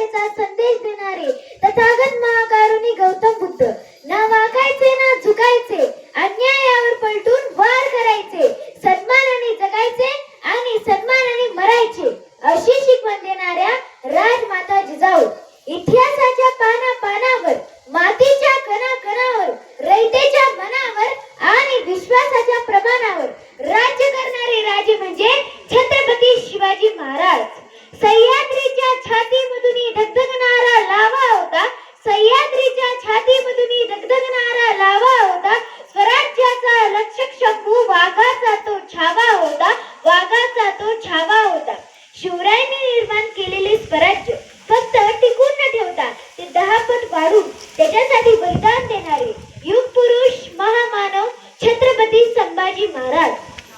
मानवतेचा संदेश देणारे तथागत महाकारुणी गौतम बुद्ध. ना वाकायचे ना झुकायचे, अन्यायावर पलटून वार करायचे, सन्मानाने जगायचे आणि सन्मानाने मरायचे अशी शिकवण देणाऱ्या राजमाता जिजाऊ. इतिहासाच्या पानापानावर, मातीच्या कणाकणावर, रयतेच्या मनावर आणि विश्वासाच्या प्रमाणावर राज्य करणारे राजे म्हणजे छत्रपती शिवाजी महाराज. सह्याद्रीच्या छातीमधून धगधगणारा लावा होता, सह्याद्रीच्या छातीमधून धगधगणारा लावा होता. स्वराज्याचा रक्षक शंभू वाघाचा तो छावा होता, वाघाचा तो छावा होता. शिवरायांनी निर्माण केलेले स्वराज्य फक्त टिकून न ठेवता ते 10 पट वाढून त्याच्यासाठी बलिदान देणारे युग पुरुष महामानव छत्रपती संभाजी महाराज.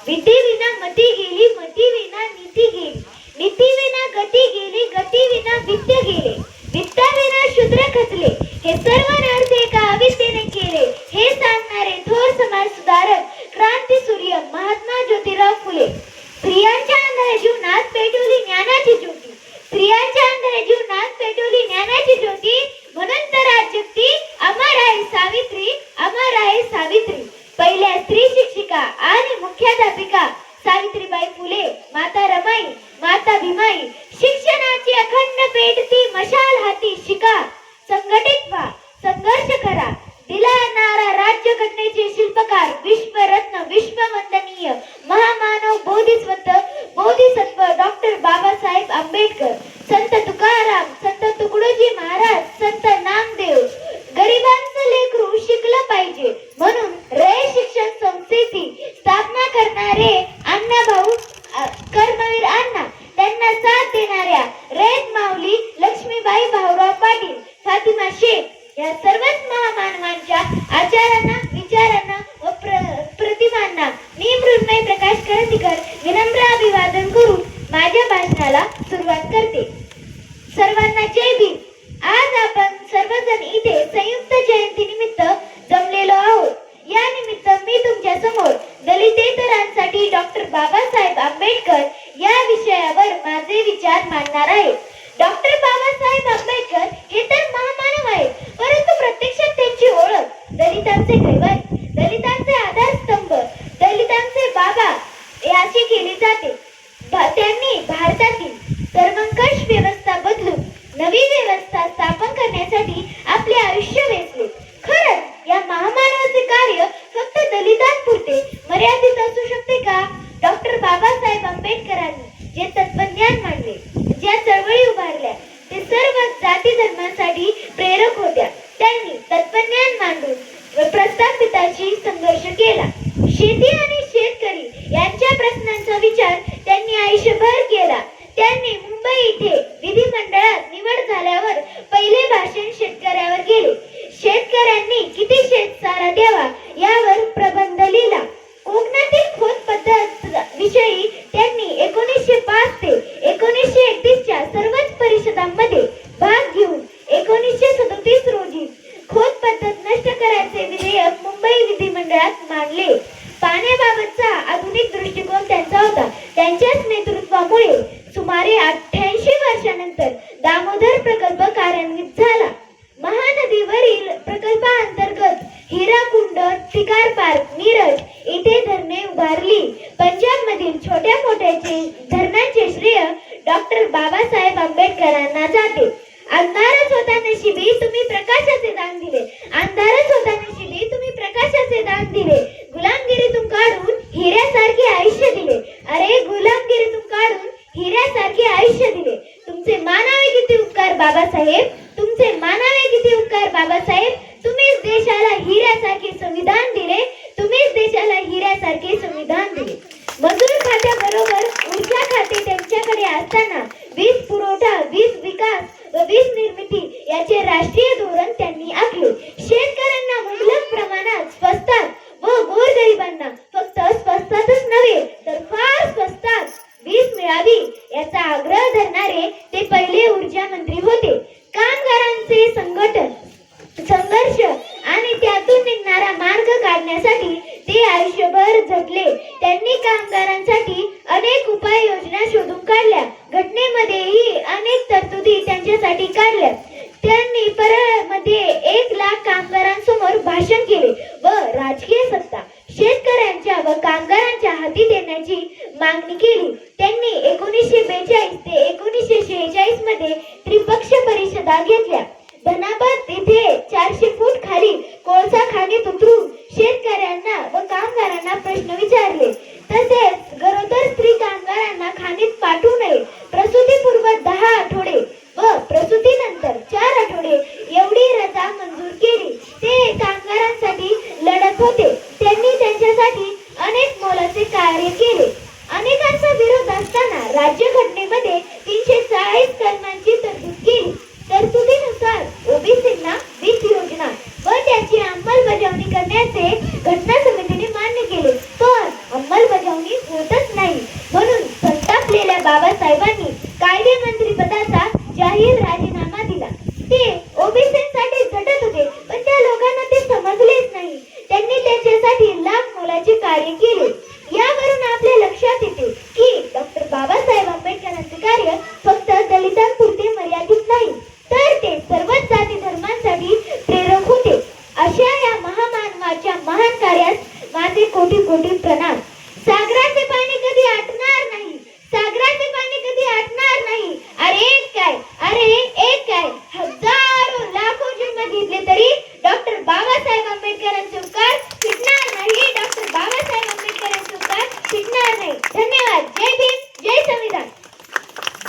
विद्येविना मती गेली, मतीविना नीती गेली, नीतीविना गती गेली, गतीविना विद्या गेले, विद्याविना शूद्र खचले. हे सर्व नर्थ एका अविद्येने केले हे सांगणारे थोर समाज सुधारक क्रांतीसूर्य महात्मा ज्योतिराव फुले. स्त्रियांच्या अंधाऱ्या जीवनात पेटवली ज्ञानाची ज्योती, स्त्रियांच्या अंधाऱ्या जीवनात पेटवली ज्ञानाची ज्योती. म्हणून तर आज जगती अमर आहे सावित्री, अमर आहे सावित्री. पहिल्या स्त्री शिक्षिका आणि मुख्याध्यापिका सावित्रीबाई फुले, माता रमाई, माता भीमाई. शिक्षणाची अखंड पेटती मशाल हाती शिका, संघटित व्हा, संघर्ष करा. दिला नारा राज्यघटनेचे शिल्पकार, विश्वरत्न, विश्ववंदनीय महामानव बोधिसत्व डॉक्टर बाबासाहेब आंबेडकर. संत तुकाराम, संत तुकडोजी महाराज, संत नामदेव. गरिबांचं लेकरू शिकलं पाहिजे म्हणून रयत शिक्षण संस्थेची स्थापना करणारे अण्णाभाऊ कर्मवीर अण्णा, त्यांना साथ देणाऱ्या रयत माऊली लक्ष्मीबाई भाऊराव पाटील, फातिमा शेख या सर्वच महामानवांच्या आचारांना, विचारांना व प्रतिमांना मी मृण्मय प्रकाश करंदीकर विनम्र अभिवादन करून माझ्या भाषणाला सुरुवात करते. सर्वांना जय भीम. आज आपण सर्वजण इथे संयुक्त जयंती निमित्त जमलेलो आहोत. या निमित्त मी तुमच्या समोर दलितेतरांसाठी डॉक्टर बाबासाहेब आंबेडकर या विषयावर माझे विचार मांडणार आहे. डॉक्टर बाबासाहेब आंबेडकर हे तर महामानव आहेत, परंतु प्रत्यक्षात त्यांची ओळख दलितांचे कैवारी, दलितांचे आधारस्तंभ, दलितांचे बाबा याची केली जाते. त्यांनी भारतातील सर्वंकष व्यवस्था बदलून नवी व्यवस्था स्थापन करण्यासाठी आपले आयुष्य वेचले. खरंच या महामानवाचे कार्य फक्त दलितांपुरते मर्यादित असू शकते का? डॉक्टर बाबासाहेब आंबेडकरांनी जे तत्वज्ञान मांडले, ज्या चळवळी उभारल्या, ते सर्व जाती धर्मांसाठी प्रेरक होत्या. त्यांनी तत्वज्ञान मांडून प्रस्थापितांशी संघर्ष केला. शेती आणि शेतकरी यांच्या प्रश्नांचा विचार त्यांनी आयुष्यभर केला. त्यांनी मुंबई इथे विधिमंडळात निवड झाल्यावर पहिले भाषण शेतकऱ्यावर केले. शेतकऱ्यांनी किती शेतसारा द्यावा यावर प्रबंध लिहिला. कोकणातील खोत पद्धत विषयी त्यांनी 1905 ते 1931च्या सर्वच परिषदांमध्ये भाग घेऊन 1937 रोजी खोत पद्धत नष्ट करायचे विधेयक मुंबई विधिमंडळात मांडले. पाण्याबाबतचा आधुनिक दृष्टिकोन त्यांचा होता. त्यांच्याच नेतृत्वामुळे सुमारे 88 वर्षानंतर दामोदर प्रकल्प कार्यान्वित झाला. महानदीवरील प्रकल्पांतर्गत हिराकुंड, तिकार पार्क, मिरज येथे धरणे उभारली. पंजाब मधील छोट्या मोठ्या धरणांचे श्रेय डॉक्टर बाबासाहेब आंबेडकरांना जाते. अंधारच होता नशिबी तुम्ही प्रकाशाचे दान दिले, अंधारच होता नशिबी तुम्ही प्रकाशाचे दान दिले. गुलामगिरीतून काढून हिऱ्यासारखे आयुष्य दिले. अरे गुलामगिरीतून काढून हिऱ्यासारखे आयुष्य दिले. तुमचे मानावे किती उपकार बाबासाहेब, तुमचे मानावे किती उपकार बाबासाहेब. तुम्हीच देशाला हिऱ्यासारखे संविधान दिले, तुम्हीच देशाला हिऱ्यासारखे संविधान दिले. मजूर खात्याबरोबर ऊर्जा खाते त्यांच्याकडे असताना वीज पुरवठा, वीज विकास व वीज निर्मिती याचे राष्ट्रीय धोरण त्यांनी आखले. शेतकऱ्यांना मुबलक प्रमाणात स्वस्तात व गोरगरिबांना फक्त स्वस्तातच नव्हे तर फार स्वस्तात वीज मिळावी याचा आग्रह धरणारे ते पहिले ऊर्जा मंत्री होते. कामगारांचे संघर्ष आणि त्यातून निघणारा मार्ग काढण्यासाठी ते आयुष्यभर झटले. त्यांनी कामगारांसाठी अनेक उपाययोजना शोधून काढल्या. घटनेमध्येही अनेक तरतुदी त्यांच्या कामासाठी काढल्या. त्यांनी परळमध्ये 1,00,000 कामगारांसमोर भाषण केले व राजकीय सत्ता शेतकऱ्यांच्या व कामगारांच्या हाती देण्याची मागणी केली. त्यांनी 1942 ते 1946 मध्ये त्रिपक्ष परिषदा घेतल्या. धनाबाद येथे 400 फूट खाली कोळसा खाणीत उतरून शेतकऱ्यांना व कामगारांना प्रश्न विचारले. तसेच गरोदर स्त्री कामगारांना खाणीत पाठवू नये. प्रसूतीपूर्व 10 आठवडे व प्रसूतीनंतर 4 आठवडे एवढी रजा मंजूर केली. ते कामगारांसाठी लढत होते. त्यांनी त्यांच्यासाठी अनेक मोलाचे कार्य केले. अनेकांचा विरोध असताना राज्यघटनेमध्ये 340 कलमांची तरतूद केली. तरतुदीनुसार ओबीसींना वीज योजना व त्याची अंमलबजावणी करण्याचे घटना समितीने मान्य केले, पण अंमलबजावणी होतच नाही. म्हणून संतापलेल्या बाबासाहेबांनी कायदेमंत्री पदाचा जाहीर राजीनामा दिला. ते ओबीसींसाठी झटत होते, पण त्या लोकांना ते समजलेच नाही. त्यांनी त्यांच्यासाठी लाख मोलाचे कार्य केले. यावरून आपल्या लक्षात येते की डॉक्टर बाबासाहेब आंबेडकरांचे कार्य फक्त दलितांपुरते मर्यादित नाही, तर ते सर्वच जाती धर्मांसाठी प्रेरक होते. अशा या महामानवाच्या महान कार्यास माझे कोटी कोटी प्रणाम.